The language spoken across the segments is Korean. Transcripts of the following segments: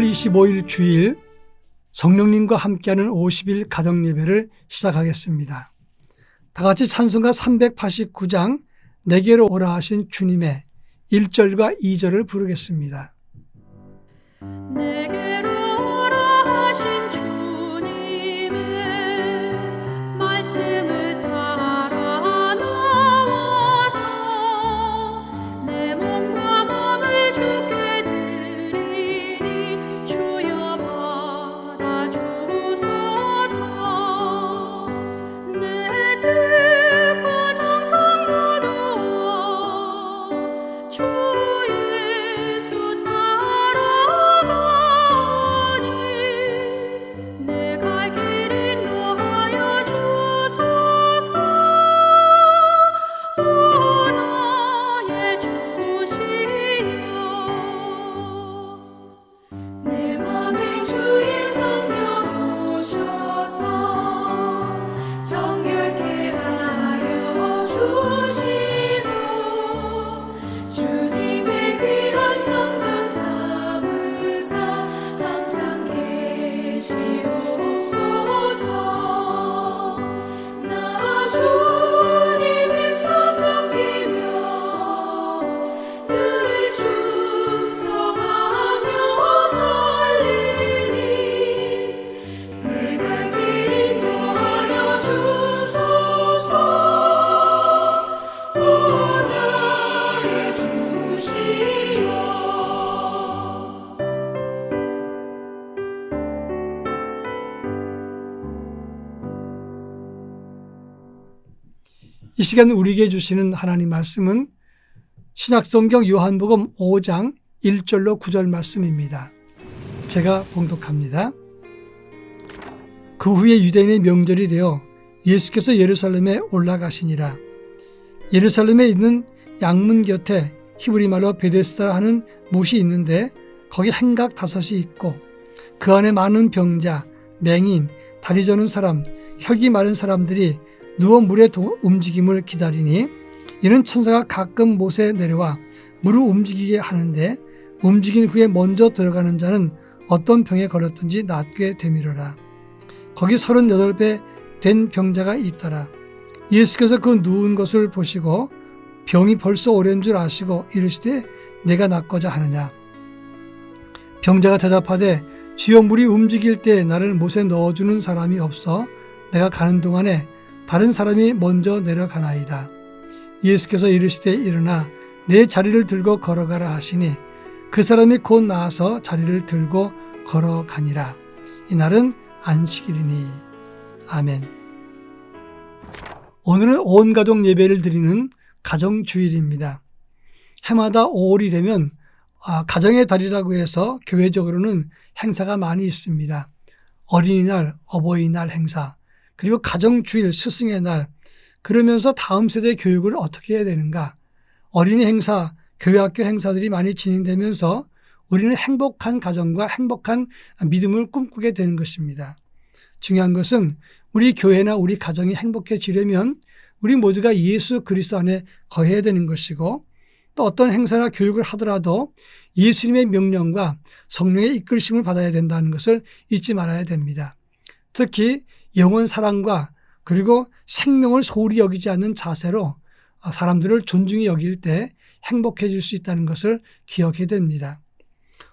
6월 25일 주일 성령님과 함께하는 50일 가정예배를 시작하겠습니다. 다 같이 찬송가 389장 내게로 오라 하신 주님의 1절과 2절을 부르겠습니다. 내게로 오라 하신 주님의 말씀을 따라 나와서 내 몸과 마음을 주께 드리니 주여 받아주소서. 내 뜻과 정성 모두 주 예수 따라가니 내 갈 길 인도하여 주소서. 오 나의 주시여 내 맘에 주의 성령 오셔서 정결케 하여 주시고 주님의 귀한 성전 삼으사 항상 계시옵소서. 나 주님 힘써 섬기며 늘 충성하며 살리니 내 갈 길 인도하여 주소서. 오 나의 주시여. 이 시간 우리에게 주시는 하나님 말씀은 신약성경 요한복음 5장 1절로 9절 말씀입니다. 제가 봉독합니다. 그 후에 유대인의 명절이 되어 예수께서 예루살렘에 올라가시니라. 예루살렘에 있는 양문 곁에 히브리 말로 베데스다 하는 못이 있는데 거기 행각 5이 있고 그 안에 많은 병자, 맹인, 다리 저는 사람, 혈기 마른 사람들이 누워 물의 움직임을 기다리니 이는 천사가 가끔 못에 내려와 물을 움직이게 하는데 움직인 후에 먼저 들어가는 자는 어떤 병에 걸렸든지 낫게 되미러라. 거기 38배 된 병자가 있더라. 예수께서 그 누운 것을 보시고 병이 벌써 오랜 줄 아시고 이르시되 내가 낫고자 하느냐. 병자가 대답하되 주여 물이 움직일 때 나를 못에 넣어주는 사람이 없어 내가 가는 동안에 다른 사람이 먼저 내려가나이다. 예수께서 이르시되 일어나 내 자리를 들고 걸어가라 하시니 그 사람이 곧 나아서 자리를 들고 걸어가니라. 이날은 안식일이니. 아멘. 오늘은 온 가족 예배를 드리는 가정주일입니다. 해마다 5월이 되면 가정의 달이라고 해서 교회적으로는 행사가 많이 있습니다. 어린이날, 어버이날 행사, 그리고 가정주일, 스승의 날, 그러면서 다음 세대 교육을 어떻게 해야 되는가. 어린이 행사, 교회학교 행사들이 많이 진행되면서 우리는 행복한 가정과 행복한 믿음을 꿈꾸게 되는 것입니다. 중요한 것은 우리 교회나 우리 가정이 행복해지려면 우리 모두가 예수 그리스도 안에 거해야 되는 것이고 또 어떤 행사나 교육을 하더라도 예수님의 명령과 성령의 이끌심을 받아야 된다는 것을 잊지 말아야 됩니다. 특히 영원 사랑과 그리고 생명을 소홀히 여기지 않는 자세로 사람들을 존중히 여길 때 행복해질 수 있다는 것을 기억해야 됩니다.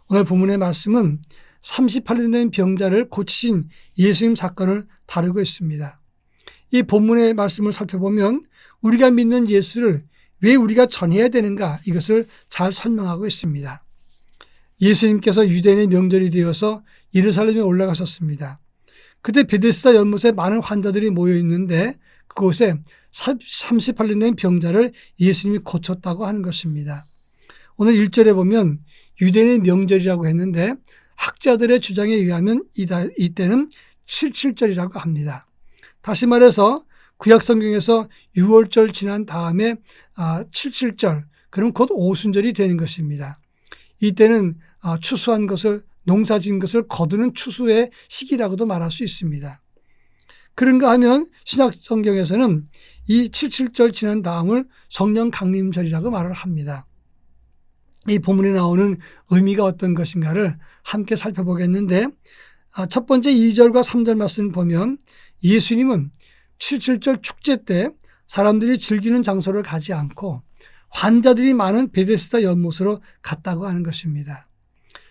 오늘 본문의 말씀은 38년 된 병자를 고치신 예수님 사건을 다루고 있습니다. 이 본문의 말씀을 살펴보면 우리가 믿는 예수를 왜 우리가 전해야 되는가 이것을 잘 설명하고 있습니다. 예수님께서 유대인의 명절이 되어서 예루살렘에 올라가셨습니다. 그때 베데스다 연못에 많은 환자들이 모여 있는데 그곳에 38년 된 병자를 예수님이 고쳤다고 하는 것입니다. 오늘 1절에 보면 유대인의 명절이라고 했는데 학자들의 주장에 의하면 이때는 77절이라고 합니다. 다시 말해서 구약 성경에서 6월절 지난 다음에 77절, 그럼 곧 오순절이 되는 것입니다. 이때는 추수한 것을 농사진 것을 거두는 추수의 시기라고도 말할 수 있습니다. 그런가 하면 신약 성경에서는 이 77절 지난 다음을 성령 강림절이라고 말을 합니다. 이 본문에 나오는 의미가 어떤 것인가를 함께 살펴보겠는데, 첫 번째 2절과 3절 말씀을 보면 예수님은 77절 축제 때 사람들이 즐기는 장소를 가지 않고 환자들이 많은 베데스다 연못으로 갔다고 하는 것입니다.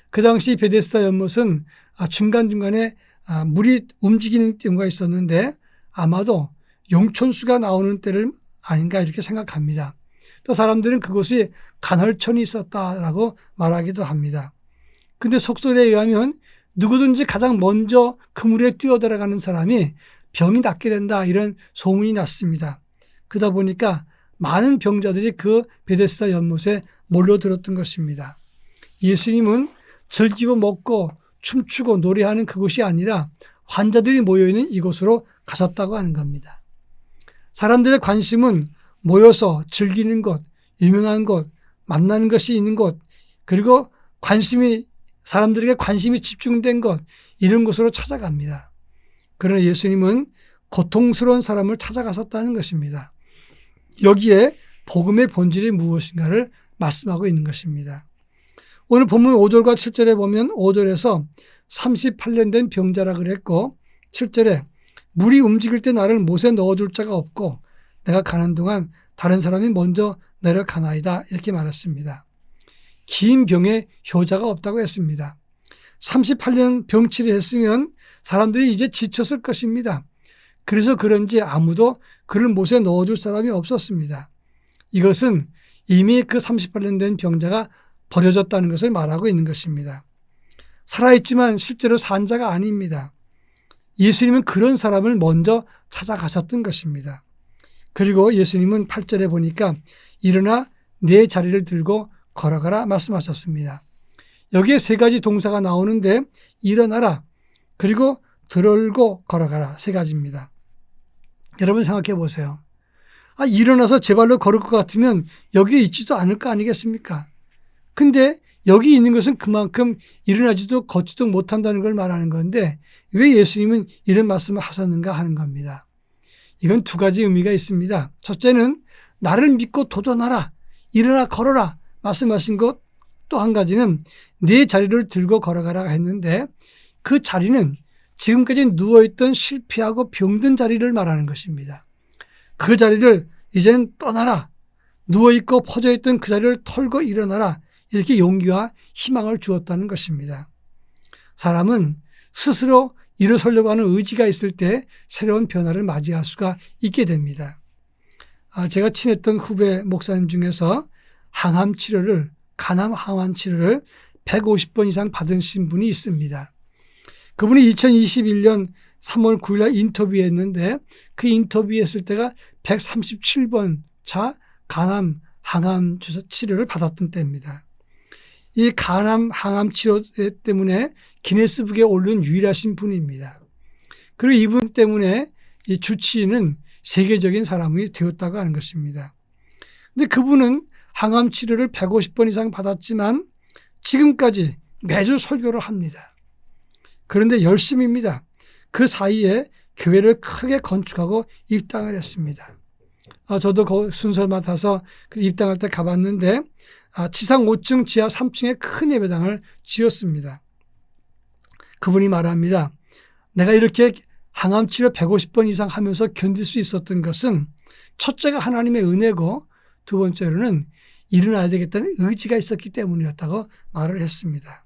그 당시 베데스다 연못은 중간중간에 물이 움직이는 경우가 있었는데 아마도 용천수가 나오는 때를 아닌가 이렇게 생각합니다. 또 사람들은 그곳이 간헐천이 있었다라고 말하기도 합니다. 근데 속설에 의하면 누구든지 가장 먼저 그 물에 뛰어들어가는 사람이 병이 낫게 된다 이런 소문이 났습니다. 그러다 보니까 많은 병자들이 그 베데스다 연못에 몰려들었던 것입니다. 예수님은 즐기고 먹고 춤추고 노래하는 그곳이 아니라 환자들이 모여있는 이곳으로 가셨다고 하는 겁니다. 사람들의 관심은 모여서 즐기는 곳, 유명한 곳, 만나는 것이 있는 곳, 그리고 사람들에게 관심이 집중된 것, 이런 곳으로 찾아갑니다. 그러나 예수님은 고통스러운 사람을 찾아가셨다는 것입니다. 여기에 복음의 본질이 무엇인가를 말씀하고 있는 것입니다. 오늘 본문 5절과 7절에 보면 5절에서 38년 된 병자라 그랬고 7절에 물이 움직일 때 나를 못에 넣어줄 자가 없고 내가 가는 동안 다른 사람이 먼저 내려가나이다 이렇게 말했습니다. 긴 병에 효자가 없다고 했습니다. 38년 병치를 했으면 사람들이 이제 지쳤을 것입니다. 그래서 그런지 아무도 그를 못에 넣어줄 사람이 없었습니다. 이것은 이미 그 38년 된 병자가 버려졌다는 것을 말하고 있는 것입니다. 살아있지만 실제로 산 자가 아닙니다. 예수님은 그런 사람을 먼저 찾아가셨던 것입니다. 그리고 예수님은 8절에 보니까 일어나 내 자리를 들고 걸어가라 말씀하셨습니다. 여기에 세 가지 동사가 나오는데 일어나라 그리고 들고 걸어가라 세 가지입니다. 여러분 생각해 보세요. 일어나서 제 발로 걸을 것 같으면 여기에 있지도 않을 거 아니겠습니까? 근데 여기 있는 것은 그만큼 일어나지도 걷지도 못한다는 걸 말하는 건데 왜 예수님은 이런 말씀을 하셨는가 하는 겁니다. 이건 두 가지 의미가 있습니다. 첫째는 나를 믿고 도전하라, 일어나 걸어라 말씀하신 것, 또 한 가지는 내 자리를 들고 걸어가라 했는데 그 자리는 지금까지 누워있던 실패하고 병든 자리를 말하는 것입니다. 그 자리를 이제는 떠나라, 누워있고 퍼져있던 그 자리를 털고 일어나라 이렇게 용기와 희망을 주었다는 것입니다. 사람은 스스로 일어서려고 하는 의지가 있을 때 새로운 변화를 맞이할 수가 있게 됩니다. 제가 친했던 후배 목사님 중에서 간암 항암 치료를 150번 이상 받으신 분이 있습니다. 그분이 2021년 3월 9일 날 인터뷰했는데 그 인터뷰했을 때가 137번 차 항암 치료를 받았던 때입니다. 이 항암 치료 때문에 기네스북에 오른 유일하신 분입니다. 그리고 이분 때문에 이 주치의는 세계적인 사람이 되었다고 하는 것입니다. 근데 그분은 항암 치료를 150번 이상 받았지만 지금까지 매주 설교를 합니다. 그런데 열심입니다. 그 사이에 교회를 크게 건축하고 입당을 했습니다. 저도 그 순서를 맡아서 입당할 때 가봤는데 지상 5층 지하 3층에 큰 예배당을 지었습니다. 그분이 말합니다. 내가 이렇게 항암치료 150번 이상 하면서 견딜 수 있었던 것은 첫째가 하나님의 은혜고 두 번째로는 일어나야 되겠다는 의지가 있었기 때문이었다고 말을 했습니다.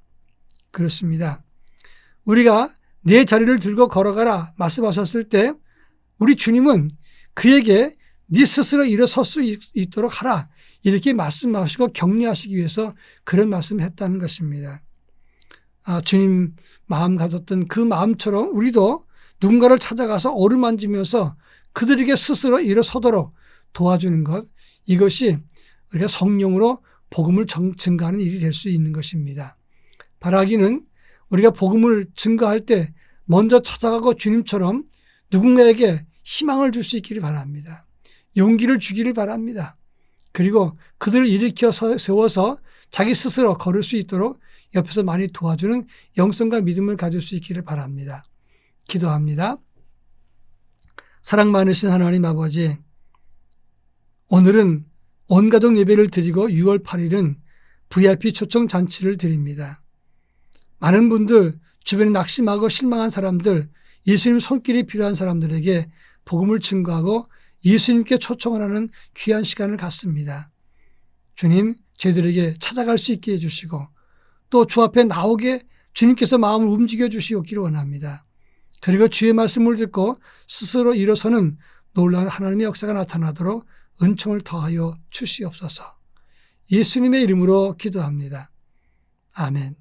그렇습니다. 우리가 내 자리를 들고 걸어가라 말씀하셨을 때 우리 주님은 그에게 네 스스로 일어설 수 있도록 하라 이렇게 말씀하시고 격려하시기 위해서 그런 말씀을 했다는 것입니다. 주님 마음 가졌던 그 마음처럼 우리도 누군가를 찾아가서 어루만지면서 그들에게 스스로 일어서도록 도와주는 것, 이것이 우리가 성령으로 복음을 증거하는 일이 될 수 있는 것입니다. 바라기는 우리가 복음을 증거할 때 먼저 찾아가고 주님처럼 누군가에게 희망을 줄 수 있기를 바랍니다. 용기를 주기를 바랍니다. 그리고 그들을 일으켜 세워서 자기 스스로 걸을 수 있도록 옆에서 많이 도와주는 영성과 믿음을 가질 수 있기를 바랍니다. 기도합니다. 사랑 많으신 하나님 아버지, 오늘은 온가족 예배를 드리고 6월 8일은 VIP 초청 잔치를 드립니다. 많은 분들, 주변에 낙심하고 실망한 사람들, 예수님 손길이 필요한 사람들에게 복음을 증거하고 예수님께 초청을 하는 귀한 시간을 갖습니다. 주님, 저희들에게 찾아갈 수 있게 해주시고 또 주 앞에 나오게 주님께서 마음을 움직여 주시기를 원합니다. 그리고 주의 말씀을 듣고 스스로 일어서는 놀라운 하나님의 역사가 나타나도록 은총을 더하여 주시옵소서. 예수님의 이름으로 기도합니다. 아멘.